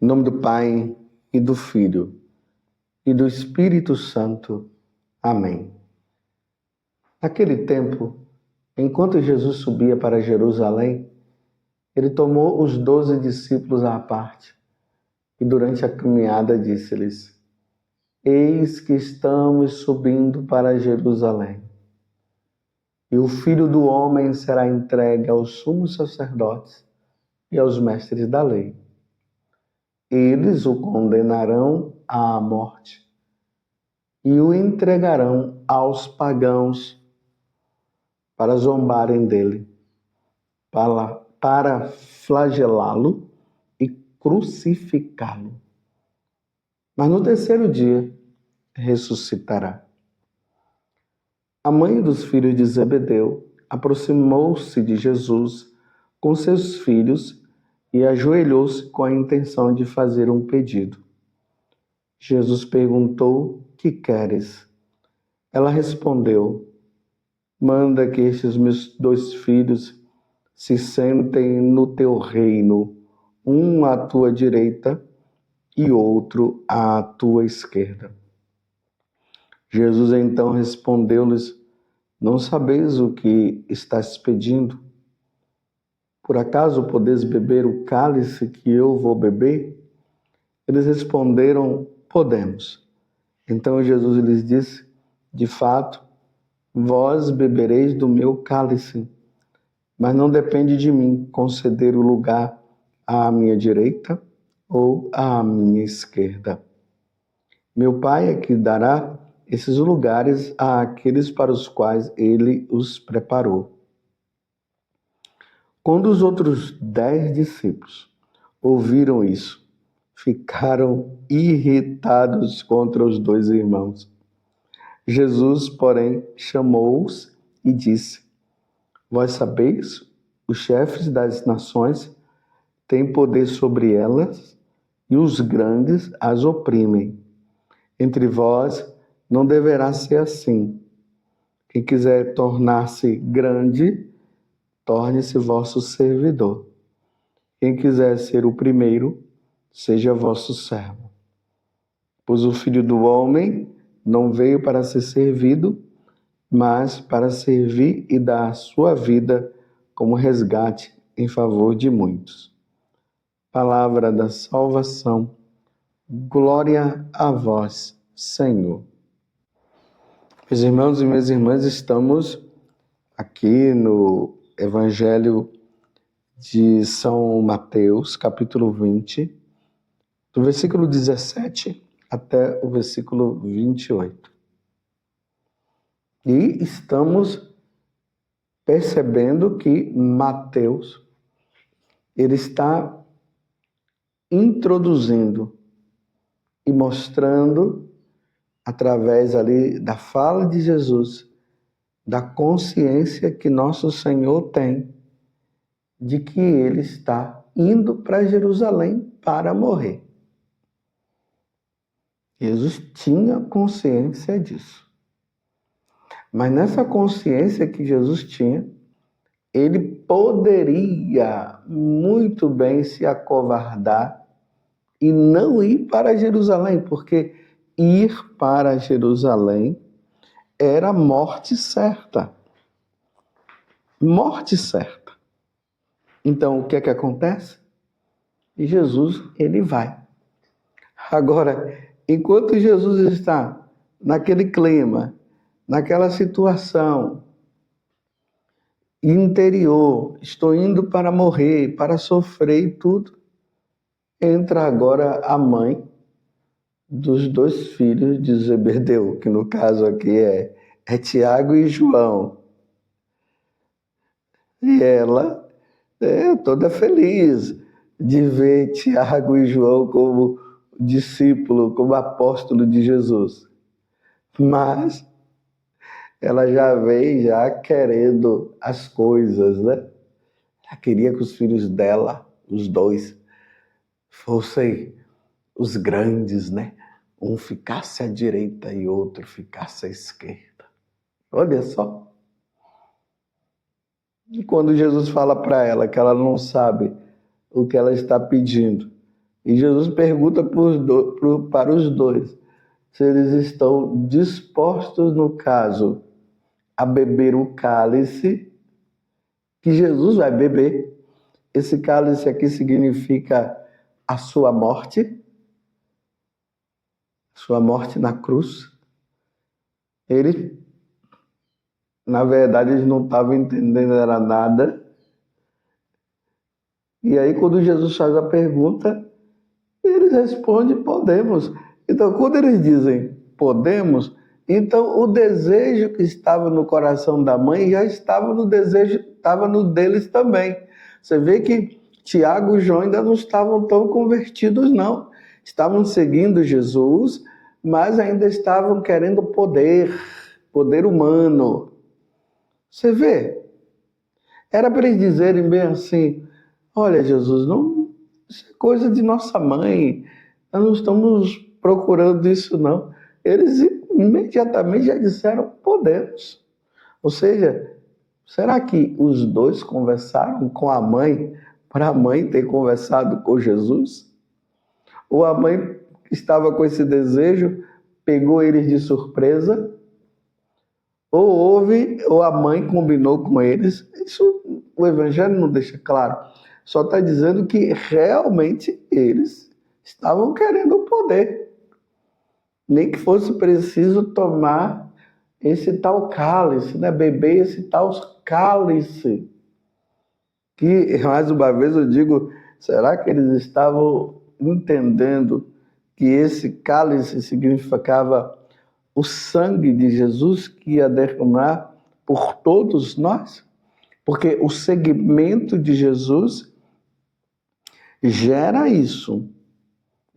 Em nome do Pai, e do Filho, e do Espírito Santo. Amém. Naquele tempo, enquanto Jesus subia para Jerusalém, ele tomou os 12 discípulos à parte e durante a caminhada disse-lhes: Eis que estamos subindo para Jerusalém, e o Filho do Homem será entregue aos sumos sacerdotes e aos mestres da lei. Eles o condenarão à morte e o entregarão aos pagãos para zombarem dele, para flagelá-lo e crucificá-lo. Mas no terceiro dia ressuscitará. A mãe dos filhos de Zebedeu aproximou-se de Jesus com seus filhos e ajoelhou-se com a intenção de fazer um pedido. Jesus perguntou: Que queres? Ela respondeu: Manda que estes meus 2 filhos se sentem no teu reino, um à tua direita e outro à tua esquerda. Jesus então respondeu-lhes: Não sabeis o que estás pedindo? Por acaso podeis beber o cálice que eu vou beber? Eles responderam: Podemos. Então Jesus lhes disse: De fato, vós bebereis do meu cálice, mas não depende de mim conceder o lugar à minha direita ou à minha esquerda. Meu Pai é que dará esses lugares àqueles para os quais ele os preparou. Quando os outros 10 discípulos ouviram isso, ficaram irritados contra os 2 irmãos. Jesus, porém, chamou-os e disse: Vós sabeis, os chefes das nações têm poder sobre elas e os grandes as oprimem. Entre vós não deverá ser assim. Quem quiser tornar-se grande, torne-se vosso servidor. Quem quiser ser o primeiro, seja vosso servo. Pois o Filho do Homem não veio para ser servido, mas para servir e dar a sua vida como resgate em favor de muitos. Palavra da salvação. Glória a vós, Senhor. Meus irmãos e minhas irmãs, estamos aqui no Evangelho de São Mateus, capítulo 20, do versículo 17 até o versículo 28. E estamos percebendo que Mateus, ele está introduzindo e mostrando, através ali da fala de Jesus, da consciência que nosso Senhor tem de que ele está indo para Jerusalém para morrer. Jesus tinha consciência disso. Mas nessa consciência que Jesus tinha, ele poderia muito bem se acovardar e não ir para Jerusalém, porque ir para Jerusalém era morte certa. Morte certa. Então, o que é que acontece? Jesus, ele vai. Agora, enquanto Jesus está naquele clima, naquela situação interior, estou indo para morrer, para sofrer e tudo, entra agora a mãe dos 2 filhos de Zebedeu, que no caso aqui é Tiago e João. E ela é toda feliz de ver Tiago e João como discípulo, como apóstolo de Jesus. Mas ela já vem querendo as coisas, né? Ela queria que os filhos dela, os 2, fossem os grandes, né? Um ficasse à direita e outro ficasse à esquerda. Olha só. E quando Jesus fala para ela que ela não sabe o que ela está pedindo, E Jesus pergunta para os dois se eles estão dispostos, no caso, a beber o cálice que Jesus vai beber. Esse cálice aqui significa a sua morte na cruz. Ele, na verdade, eles não estavam entendendo era nada. E aí, quando Jesus faz a pergunta, eles respondem, podemos. Então, quando eles dizem podemos, então o desejo que estava no coração da mãe já estava no deles também. Você vê que Tiago e João ainda não estavam tão convertidos, não. Estavam seguindo Jesus, mas ainda estavam querendo poder humano. Você vê, era para eles dizerem bem assim, olha Jesus, não, isso é coisa de nossa mãe, nós não estamos procurando isso não. Eles imediatamente já disseram, podemos. Ou seja, será que os dois conversaram com a mãe para a mãe ter conversado com Jesus? Ou a mãe estava com esse desejo, pegou eles de surpresa? Ou a mãe combinou com eles? Isso o Evangelho não deixa claro. Só está dizendo que realmente eles estavam querendo o poder. Nem que fosse preciso tomar esse tal cálice, né? Beber esse tal cálice. Que, mais uma vez eu digo, será que eles estavam entendendo que esse cálice significava o sangue de Jesus que ia derramar por todos nós? Porque o seguimento de Jesus gera isso,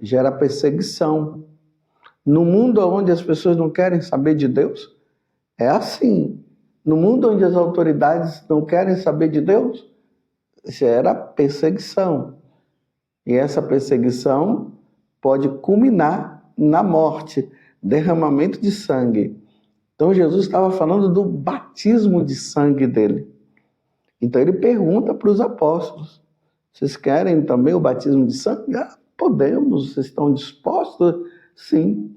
gera perseguição. No mundo onde as pessoas não querem saber de Deus, é assim. No mundo onde as autoridades não querem saber de Deus, gera perseguição. E essa perseguição pode culminar na morte, derramamento de sangue. Então Jesus estava falando do batismo de sangue dele. Então ele pergunta para os apóstolos, vocês querem também o batismo de sangue? Ah, podemos, vocês estão dispostos? Sim.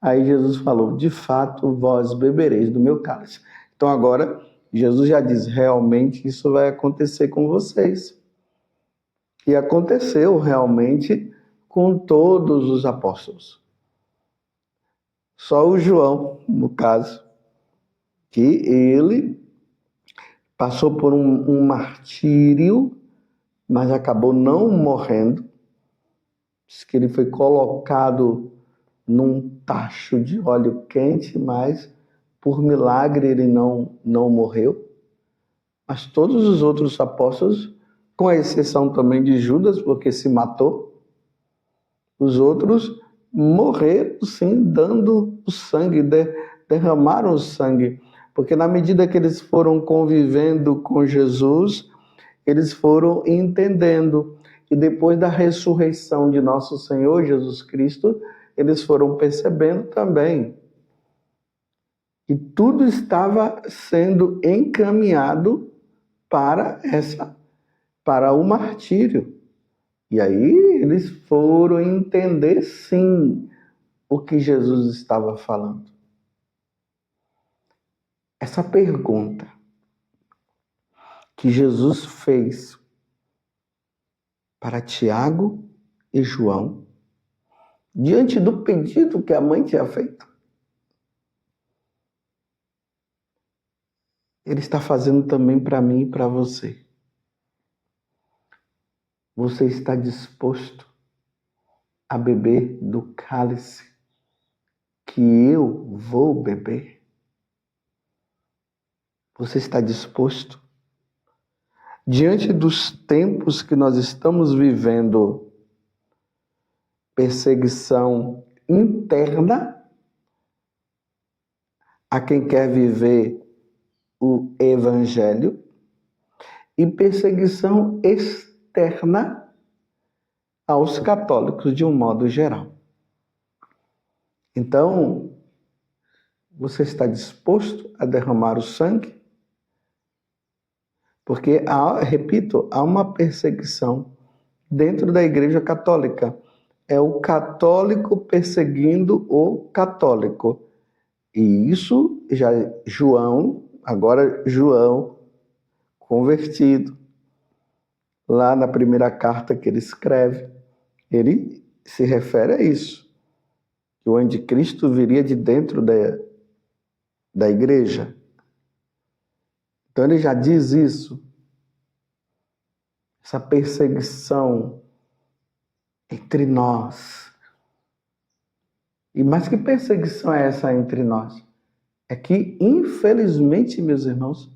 Aí Jesus falou, de fato vós bebereis do meu cálice. Então agora Jesus já diz, realmente isso vai acontecer com vocês. E aconteceu realmente com todos os apóstolos. Só o João, no caso, que ele passou por um martírio, mas acabou não morrendo. Diz que ele foi colocado num tacho de óleo quente, mas por milagre ele não morreu. Mas todos os outros apóstolos, com a exceção também de Judas, porque se matou, os outros morreram, sim, dando o sangue, derramaram o sangue. Porque na medida que eles foram convivendo com Jesus, eles foram entendendo. E depois da ressurreição de nosso Senhor Jesus Cristo, eles foram percebendo também que tudo estava sendo encaminhado para o martírio. E aí eles foram entender, sim, o que Jesus estava falando. Essa pergunta que Jesus fez para Tiago e João, diante do pedido que a mãe tinha feito, ele está fazendo também para mim e para você. Você está disposto a beber do cálice que eu vou beber? Você está disposto? Diante dos tempos que nós estamos vivendo, perseguição interna a quem quer viver o Evangelho e perseguição externa aos católicos de um modo geral. Então, você está disposto a derramar o sangue? Porque, repito, há uma perseguição dentro da Igreja Católica. É o católico perseguindo o católico. E isso já agora João, convertido, lá na primeira carta que ele escreve, ele se refere a isso, que o anticristo viria de dentro da igreja. Então ele já diz isso, essa perseguição entre nós. E mais que perseguição é essa entre nós? É que, infelizmente, meus irmãos,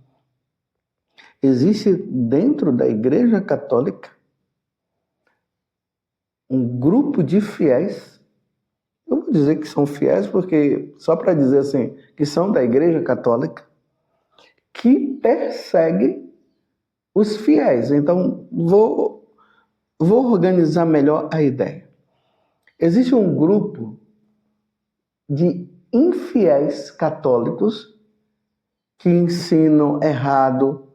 existe dentro da Igreja Católica um grupo de fiéis. Eu vou dizer que são fiéis porque, só para dizer assim, que são da Igreja Católica, que persegue os fiéis. Então, vou organizar melhor a ideia. Existe um grupo de infiéis católicos que ensinam errado,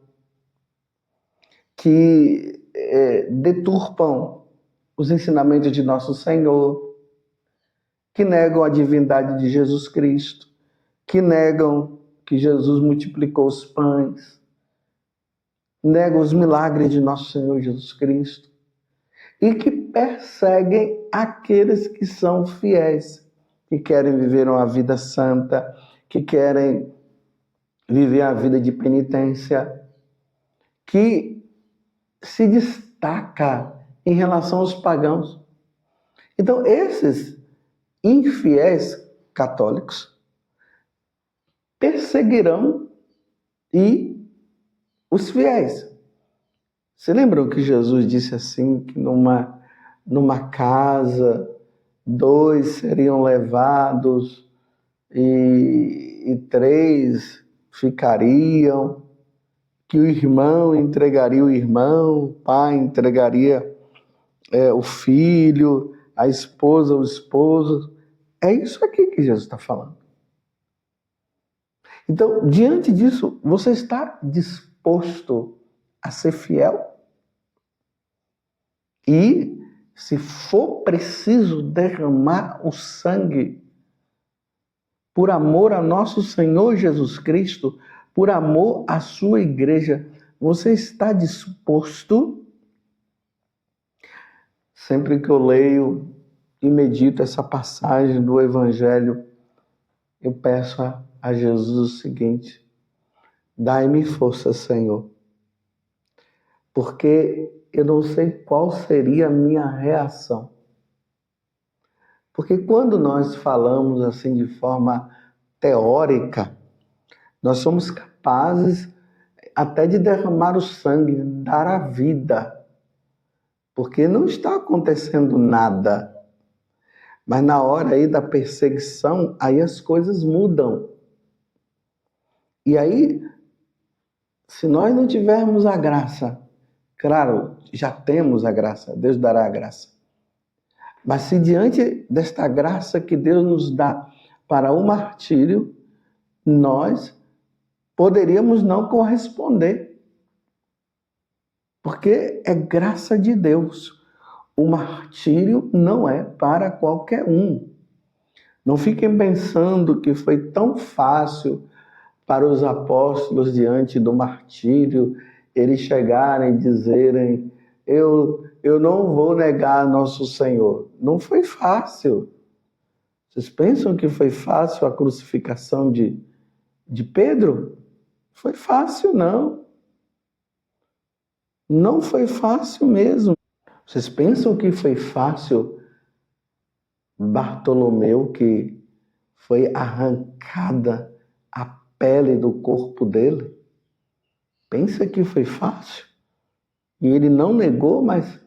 que deturpam os ensinamentos de nosso Senhor, que negam a divindade de Jesus Cristo, que negam que Jesus multiplicou os pães, negam os milagres de nosso Senhor Jesus Cristo e que perseguem aqueles que são fiéis, que querem viver uma vida santa, que querem viver a vida de penitência, que se destaca em relação aos pagãos. Então, esses infiéis católicos perseguirão e os fiéis. Você lembram que Jesus disse assim, que numa casa 2 seriam levados e 3 ficariam, que o irmão entregaria o irmão, o pai entregaria o filho, a esposa o esposo. É isso aqui que Jesus está falando. Então, diante disso, você está disposto a ser fiel? E, se for preciso derramar o sangue por amor a nosso Senhor Jesus Cristo, por amor à sua igreja, você está disposto? Sempre que eu leio e medito essa passagem do Evangelho, eu peço a Jesus o seguinte: dai-me força, Senhor, porque eu não sei qual seria a minha reação. Porque quando nós falamos assim de forma teórica, nós somos capazes até de derramar o sangue, de dar a vida, porque não está acontecendo nada. Mas na hora aí da perseguição, aí as coisas mudam. E aí, se nós não tivermos a graça, claro, já temos a graça, Deus dará a graça. Mas se diante desta graça que Deus nos dá para o martírio, nós poderíamos não corresponder. Porque é graça de Deus. O martírio não é para qualquer um. Não fiquem pensando que foi tão fácil para os apóstolos diante do martírio eles chegarem e dizerem: eu não vou negar nosso Senhor. Não foi fácil. Vocês pensam que foi fácil a crucificação de Pedro? Foi fácil, não. Não foi fácil mesmo. Vocês pensam que foi fácil Bartolomeu, que foi arrancada a pele do corpo dele? Pensa que foi fácil? E ele não negou, mas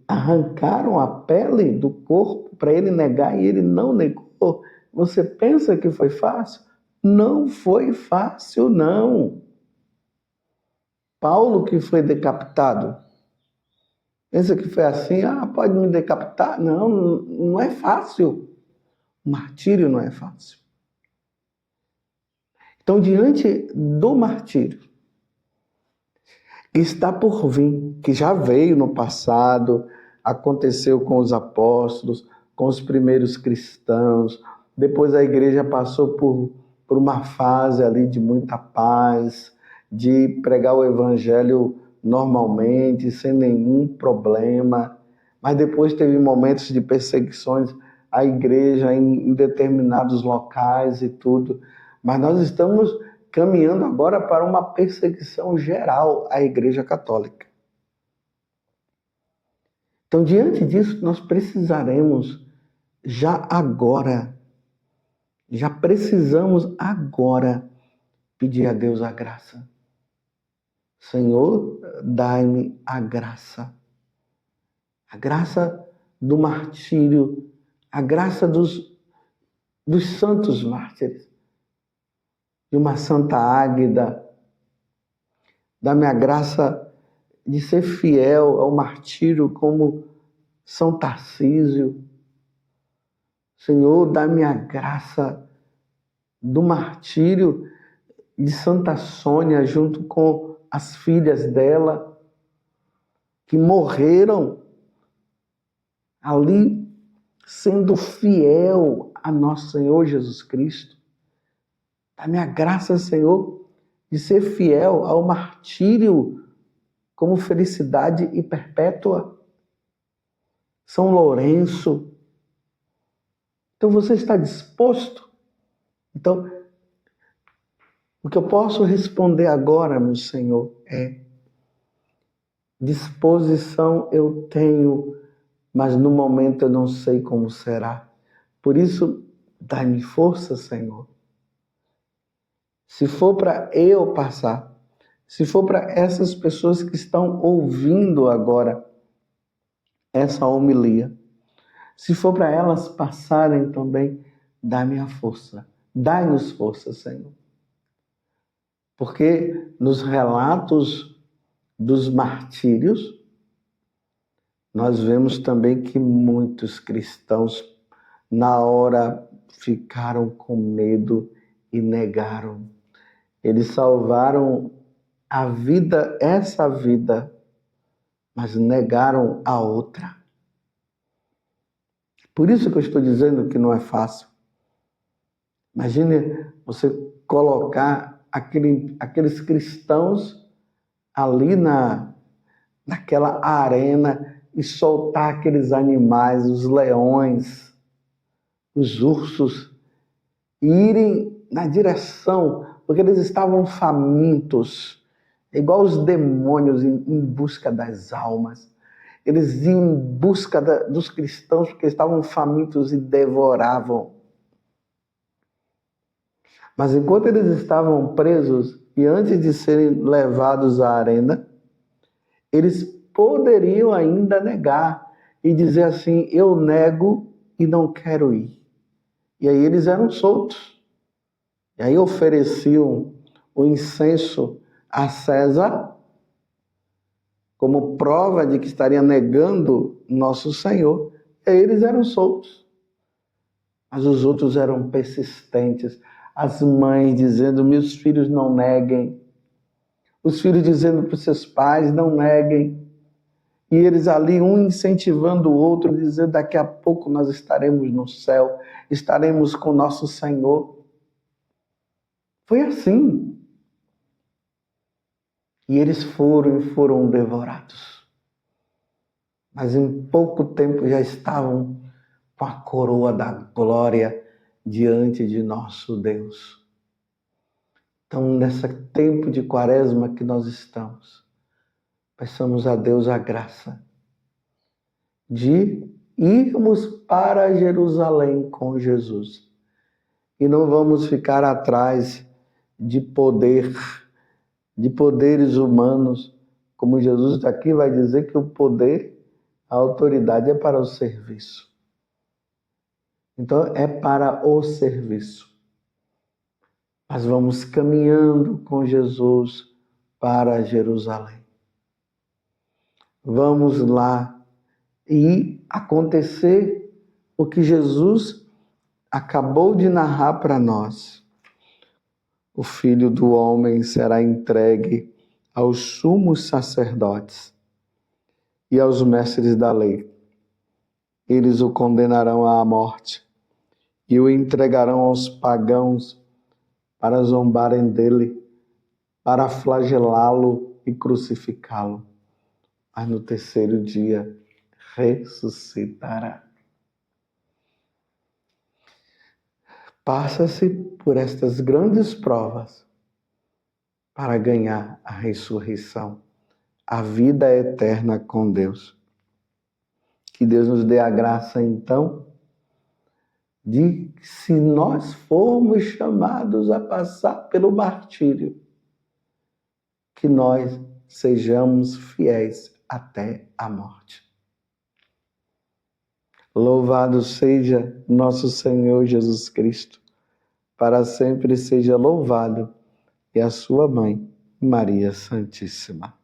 arrancaram a pele do corpo para ele negar e ele não negou. Você pensa que foi fácil? Não foi fácil, não. Paulo, que foi decapitado, pensa que foi assim, pode me decapitar? Não, não é fácil. O martírio não é fácil. Então, diante do martírio, está por vir, que já veio no passado, aconteceu com os apóstolos, com os primeiros cristãos. Depois a igreja passou por uma fase ali de muita paz, de pregar o evangelho normalmente, sem nenhum problema. Mas depois teve momentos de perseguições à igreja em determinados locais e tudo. Mas nós estamos caminhando agora para uma perseguição geral à Igreja Católica. Então, diante disso, nós precisaremos já precisamos agora pedir a Deus a graça. Senhor, dai-me a graça do martírio, a graça dos santos mártires, de uma Santa Águeda, dá-me a graça de ser fiel ao martírio como São Tarcísio. Senhor, dá-me a graça do martírio de Santa Sônia, junto com as filhas dela, que morreram ali, sendo fiel a nosso Senhor Jesus Cristo. Dá-me a graça, Senhor, de ser fiel ao martírio como felicidade e perpétua. São Lourenço. Então você está disposto? Então, o que eu posso responder agora, meu Senhor, é: disposição eu tenho, mas no momento eu não sei como será. Por isso, dá-me força, Senhor. Se for para eu passar, se for para essas pessoas que estão ouvindo agora essa homilia, se for para elas passarem também, dá-me a força. Dai-nos força, Senhor. Porque nos relatos dos martírios, nós vemos também que muitos cristãos, na hora, ficaram com medo e negaram. Eles salvaram a vida, essa vida, mas negaram a outra. Por isso que eu estou dizendo que não é fácil. Imagine você colocar aqueles cristãos ali naquela arena e soltar aqueles animais, os leões, os ursos, e irem na direção, porque eles estavam famintos, igual os demônios em busca das almas. Eles iam em busca dos cristãos porque estavam famintos e devoravam. Mas enquanto eles estavam presos e antes de serem levados à arena, eles poderiam ainda negar e dizer assim: eu nego e não quero ir. E aí eles eram soltos. E aí ofereciam o incenso a César como prova de que estaria negando nosso Senhor. E aí eles eram soltos. Mas os outros eram persistentes. As mães dizendo: meus filhos não neguem. Os filhos dizendo para os seus pais: não neguem. E eles ali, um incentivando o outro, dizendo: daqui a pouco nós estaremos no céu, estaremos com nosso Senhor. Foi assim. E eles foram devorados. Mas em pouco tempo já estavam com a coroa da glória diante de nosso Deus. Então, nesse tempo de quaresma que nós estamos, peçamos a Deus a graça de irmos para Jerusalém com Jesus. E não vamos ficar atrás de poderes humanos, como Jesus aqui vai dizer que o poder, a autoridade é para o serviço. Então, é para o serviço. Mas vamos caminhando com Jesus para Jerusalém. Vamos lá e acontecer o que Jesus acabou de narrar para nós. O Filho do Homem será entregue aos sumos sacerdotes e aos mestres da lei. Eles o condenarão à morte e o entregarão aos pagãos para zombarem dele, para flagelá-lo e crucificá-lo. Mas no terceiro dia ressuscitará. Passa-se por estas grandes provas para ganhar a ressurreição, a vida eterna com Deus. Que Deus nos dê a graça, então, de, se nós formos chamados a passar pelo martírio, que nós sejamos fiéis até a morte. Louvado seja nosso Senhor Jesus Cristo, para sempre seja louvado, e a sua mãe, Maria Santíssima.